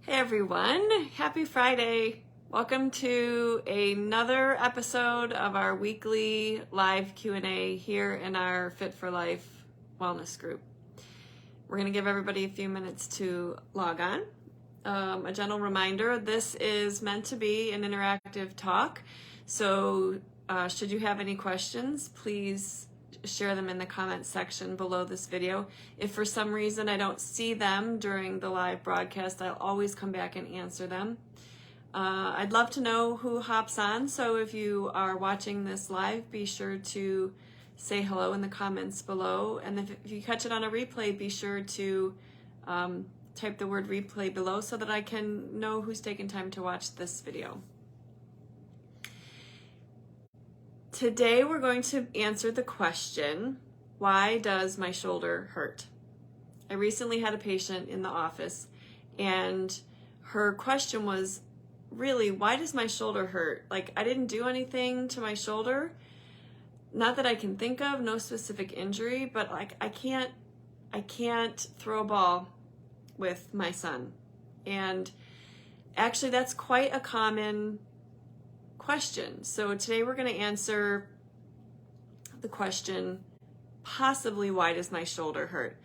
Hey everyone, happy Friday. Welcome to another episode of our weekly live Q&A here in our Fit for Life wellness group. We're going to give everybody a few minutes to log on. A gentle reminder, this is meant to be an interactive talk, so should you have any questions, please share them in the comments section below this video. If for some reason I don't see them during the live broadcast, I'll always come back and answer them. I'd love to know who hops on, so if you are watching this live, be sure to say hello in the comments below. And if you catch it on a replay, be sure to type the word replay below so that I can know who's taking time to watch this video. Today we're going to answer the question, why does my shoulder hurt? I recently had a patient in the office and her question was, really, why does my shoulder hurt? Like, I didn't do anything to my shoulder. Not that I can think of, no specific injury, but like I can't throw a ball with my son. And actually that's quite a common question. So today we're going to answer the question, possibly why does my shoulder hurt?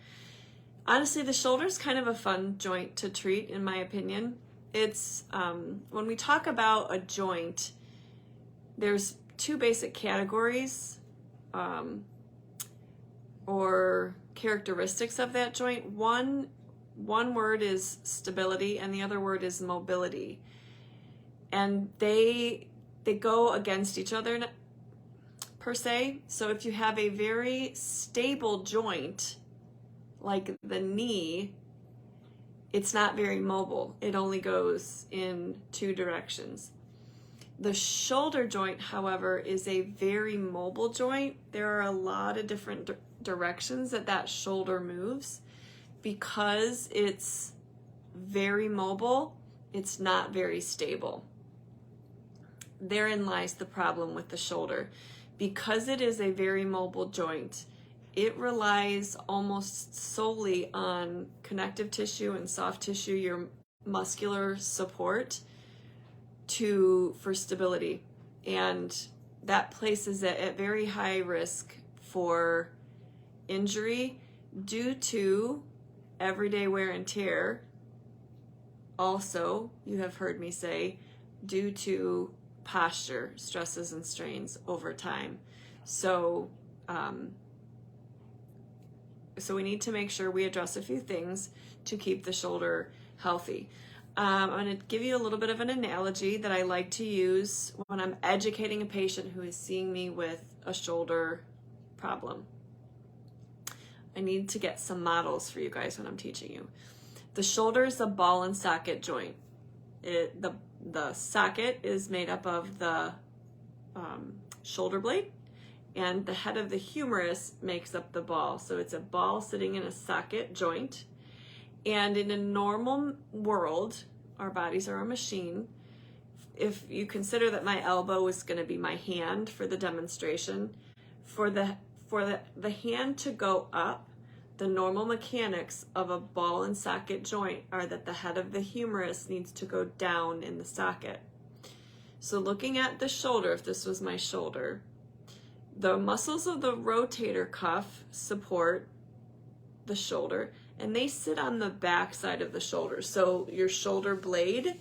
Honestly, the shoulder is kind of a fun joint to treat, in my opinion. It's when we talk about a joint, there's two basic categories or characteristics of that joint. One word is stability and the other word is mobility, and they go against each other per se. So if you have a very stable joint like the knee, it's not very mobile. It only goes in two directions. The shoulder joint, however, is a very mobile joint. There are a lot of different directions that shoulder moves. Because it's very mobile, it's not very stable. Therein lies the problem with the shoulder. Because it is a very mobile joint, it relies almost solely on connective tissue and soft tissue, your muscular support, for stability. And that places it at very high risk for injury due to everyday wear and tear. Also, you have heard me say, due to posture stresses and strains over time. So we need to make sure we address a few things to keep the shoulder healthy. I'm going to give you a little bit of an analogy that I like to use when I'm educating a patient who is seeing me with a shoulder problem. I need to get some models for you guys when I'm teaching you. The shoulder is a ball and socket joint. The socket is made up of the shoulder blade, and the head of the humerus makes up the ball. So it's a ball sitting in a socket joint. And in a normal world, our bodies are a machine. If you consider that my elbow is going to be my hand for the demonstration, for the hand to go up, the normal mechanics of a ball and socket joint are that the head of the humerus needs to go down in the socket. So looking at the shoulder, if this was my shoulder, the muscles of the rotator cuff support the shoulder, and they sit on the back side of the shoulder. So your shoulder blade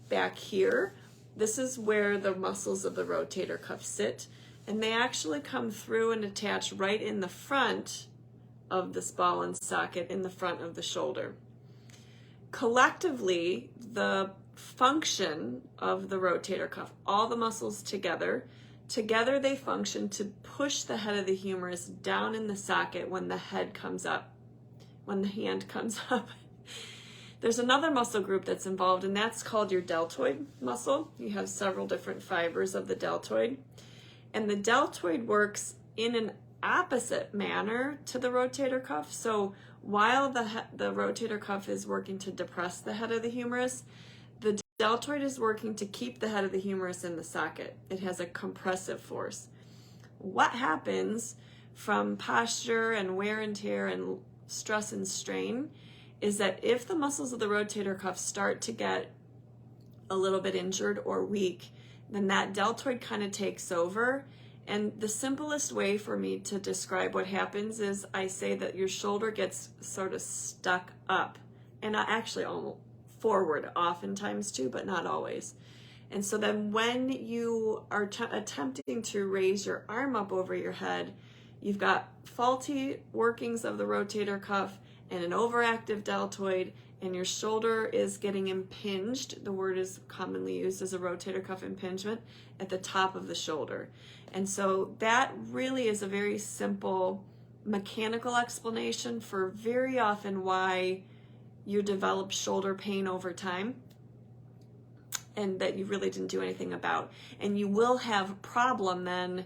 back here, this is where the muscles of the rotator cuff sit, and they actually come through and attach right in the front of this ball and socket in the front of the shoulder. Collectively, the function of the rotator cuff, all the muscles together they function to push the head of the humerus down in the socket when the head comes up, when the hand comes up. There's another muscle group that's involved, and that's called your deltoid muscle. You have several different fibers of the deltoid, and the deltoid works in an opposite manner to the rotator cuff. So while the rotator cuff is working to depress the head of the humerus, the deltoid is working to keep the head of the humerus in the socket. It has a compressive force. What happens from posture and wear and tear and stress and strain is that if the muscles of the rotator cuff start to get a little bit injured or weak, then that deltoid kind of takes over. And the simplest way for me to describe what happens is I say that your shoulder gets sort of stuck up, and actually almost forward oftentimes too, but not always. And so then when you are attempting to raise your arm up over your head, you've got faulty workings of the rotator cuff and an overactive deltoid, and your shoulder is getting impinged. The word is commonly used as a rotator cuff impingement at the top of the shoulder. And so that really is a very simple mechanical explanation for very often why you develop shoulder pain over time and that you really didn't do anything about. And you will have a problem then,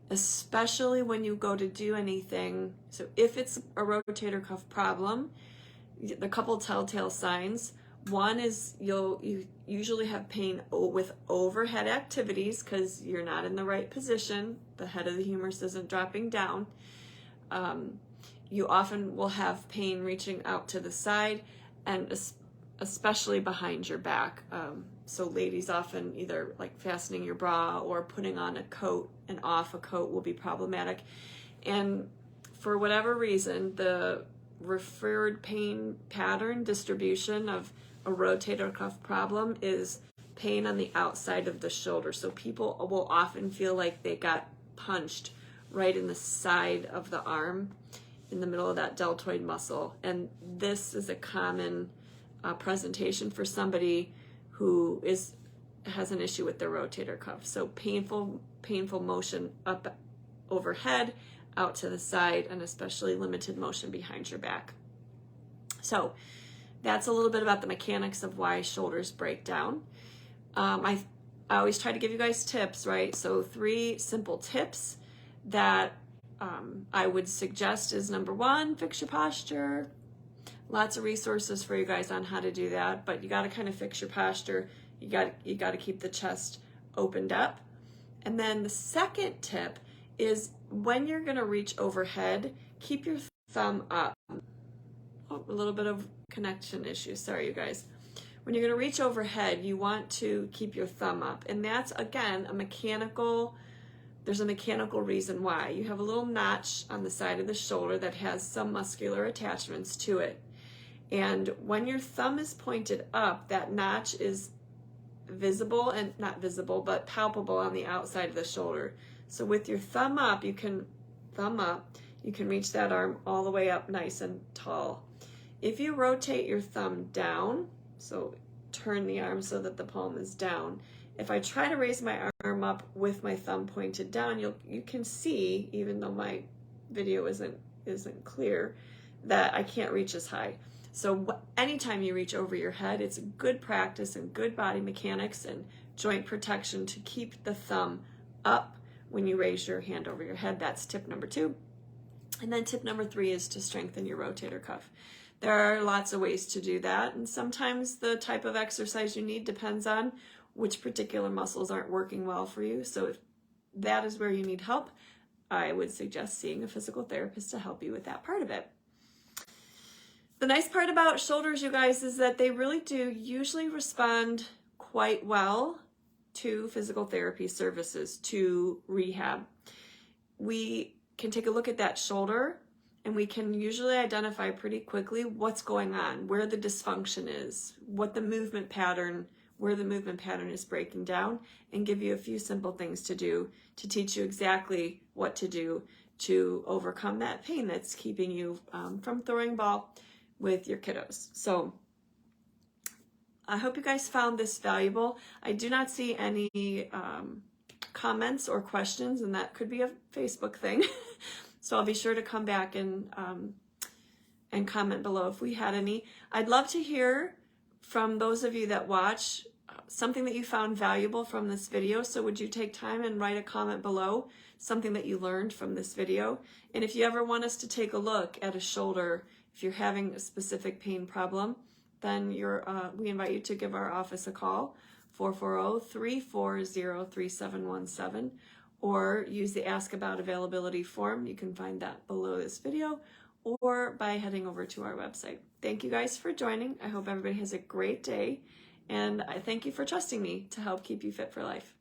especially when you go to do anything. So if it's a rotator cuff problem, the couple telltale signs. One is you usually have pain with overhead activities because you're not in the right position. The head of the humerus isn't dropping down. You often will have pain reaching out to the side, and especially behind your back. So ladies often either like fastening your bra or putting on a coat and off a coat will be problematic. And for whatever reason, the referred pain pattern distribution of a rotator cuff problem is pain on the outside of the shoulder. So people will often feel like they got punched right in the side of the arm, in the middle of that deltoid muscle. And this is a common presentation for somebody who has an issue with their rotator cuff. So painful motion up overhead, out to the side, and especially limited motion behind your back. So that's a little bit about the mechanics of why shoulders break down. I always try to give you guys tips, right? So 3 simple tips that I would suggest is number 1, fix your posture. Lots of resources for you guys on how to do that, but you got to kind of fix your posture. You got to keep the chest opened up. And then the second tip is when you're going to reach overhead, keep your thumb up. Oh, a little bit of connection issue. Sorry, you guys. When you're going to reach overhead, you want to keep your thumb up. And that's, again, there's a mechanical reason why. You have a little notch on the side of the shoulder that has some muscular attachments to it. And when your thumb is pointed up, that notch is visible, and not visible, but palpable on the outside of the shoulder. So with your thumb up, you can reach that arm all the way up nice and tall. If you rotate your thumb down, so turn the arm so that the palm is down, if I try to raise my arm up with my thumb pointed down, you can see, even though my video isn't clear, that I can't reach as high. So anytime you reach over your head, it's good practice and good body mechanics and joint protection to keep the thumb up when you raise your hand over your head. That's tip number 2. And then tip number 3 is to strengthen your rotator cuff. There are lots of ways to do that, and sometimes the type of exercise you need depends on which particular muscles aren't working well for you. So if that is where you need help, I would suggest seeing a physical therapist to help you with that part of it. The nice part about shoulders, you guys, is that they really do usually respond quite well to physical therapy services, to rehab. We can take a look at that shoulder and we can usually identify pretty quickly what's going on, where the dysfunction is, where the movement pattern is breaking down, and give you a few simple things to do to teach you exactly what to do to overcome that pain that's keeping you from throwing ball with your kiddos. So I hope you guys found this valuable. I do not see any comments or questions, and that could be a Facebook thing. So I'll be sure to come back and comment below if we had any. I'd love to hear from those of you that watch something that you found valuable from this video. So would you take time and write a comment below, something that you learned from this video? And if you ever want us to take a look at a shoulder, if you're having a specific pain problem, then we invite you to give our office a call, 440-340-3717, or use the Ask About Availability form. You can find that below this video, or by heading over to our website. Thank you guys for joining. I hope everybody has a great day, and I thank you for trusting me to help keep you fit for life.